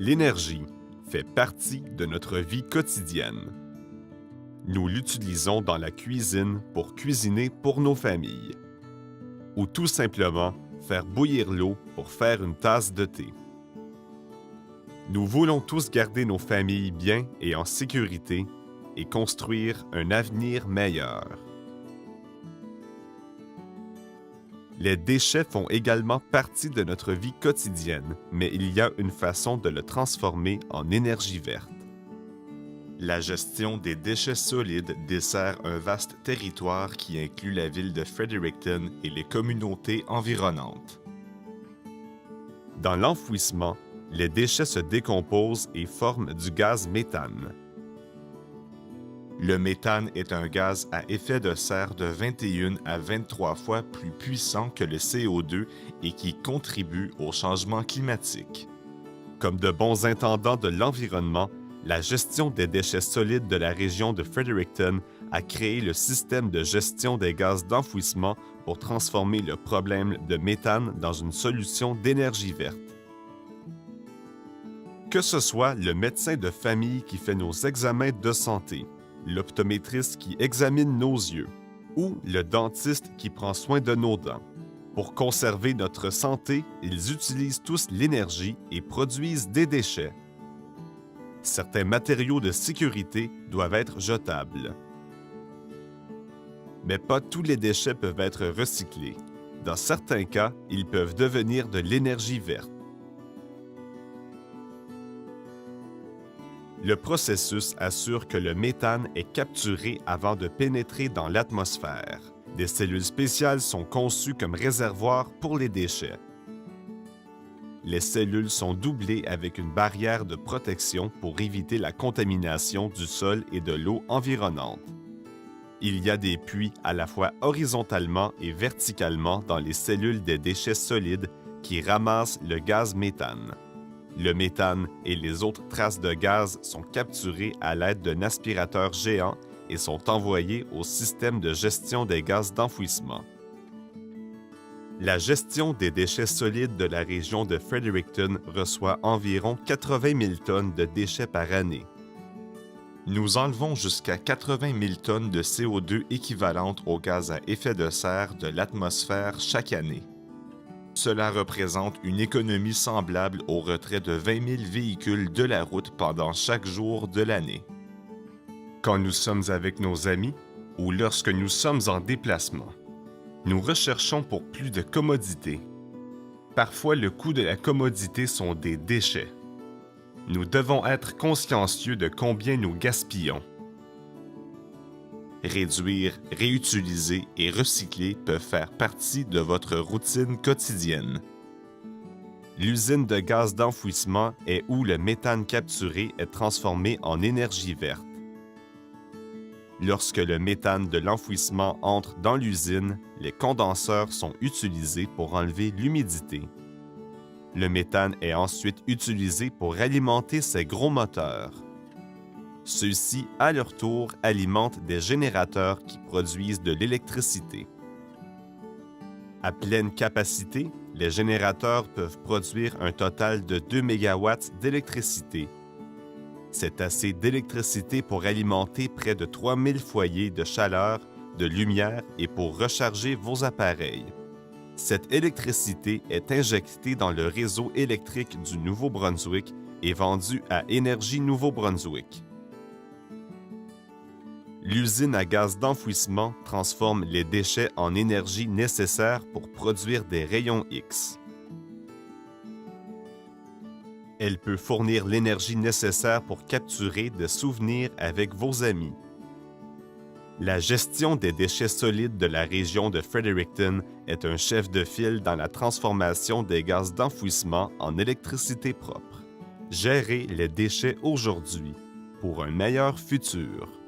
L'énergie fait partie de notre vie quotidienne. Nous l'utilisons dans la cuisine pour cuisiner pour nos familles, ou tout simplement faire bouillir l'eau pour faire une tasse de thé. Nous voulons tous garder nos familles bien et en sécurité et construire un avenir meilleur. Les déchets font également partie de notre vie quotidienne, mais il y a une façon de le transformer en énergie verte. La gestion des déchets solides dessert un vaste territoire qui inclut la ville de Fredericton et les communautés environnantes. Dans l'enfouissement, les déchets se décomposent et forment du gaz méthane. Le méthane est un gaz à effet de serre de 21 à 23 fois plus puissant que le CO2 et qui contribue au changement climatique. Comme de bons intendants de l'environnement, la gestion des déchets solides de la région de Fredericton a créé le système de gestion des gaz d'enfouissement pour transformer le problème de méthane dans une solution d'énergie verte. Que ce soit le médecin de famille qui fait nos examens de santé, l'optométriste qui examine nos yeux ou le dentiste qui prend soin de nos dents, pour conserver notre santé, ils utilisent tous l'énergie et produisent des déchets. Certains matériaux de sécurité doivent être jetables. Mais pas tous les déchets peuvent être recyclés. Dans certains cas, ils peuvent devenir de l'énergie verte. Le processus assure que le méthane est capturé avant de pénétrer dans l'atmosphère. Des cellules spéciales sont conçues comme réservoirs pour les déchets. Les cellules sont doublées avec une barrière de protection pour éviter la contamination du sol et de l'eau environnante. Il y a des puits à la fois horizontalement et verticalement dans les cellules des déchets solides qui ramassent le gaz méthane. Le méthane et les autres traces de gaz sont capturées à l'aide d'un aspirateur géant et sont envoyés au système de gestion des gaz d'enfouissement. La gestion des déchets solides de la région de Fredericton reçoit environ 80 000 tonnes de déchets par année. Nous enlevons jusqu'à 80 000 tonnes de CO2 équivalentes aux gaz à effet de serre de l'atmosphère chaque année. Cela représente une économie semblable au retrait de 20 000 véhicules de la route pendant chaque jour de l'année. Quand nous sommes avec nos amis ou lorsque nous sommes en déplacement, nous recherchons pour plus de commodité. Parfois, le coût de la commodité sont des déchets. Nous devons être consciencieux de combien nous gaspillons. Réduire, réutiliser et recycler peuvent faire partie de votre routine quotidienne. L'usine de gaz d'enfouissement est où le méthane capturé est transformé en énergie verte. Lorsque le méthane de l'enfouissement entre dans l'usine, les condenseurs sont utilisés pour enlever l'humidité. Le méthane est ensuite utilisé pour alimenter ces gros moteurs. Ceux-ci, à leur tour, alimentent des générateurs qui produisent de l'électricité. À pleine capacité, les générateurs peuvent produire un total de 2 MW d'électricité. C'est assez d'électricité pour alimenter près de 3000 foyers de chaleur, de lumière et pour recharger vos appareils. Cette électricité est injectée dans le réseau électrique du Nouveau-Brunswick et vendue à Énergie Nouveau-Brunswick. L'usine à gaz d'enfouissement transforme les déchets en énergie nécessaire pour produire des rayons X. Elle peut fournir l'énergie nécessaire pour capturer des souvenirs avec vos amis. La gestion des déchets solides de la région de Fredericton est un chef de file dans la transformation des gaz d'enfouissement en électricité propre. Gérez les déchets aujourd'hui pour un meilleur futur.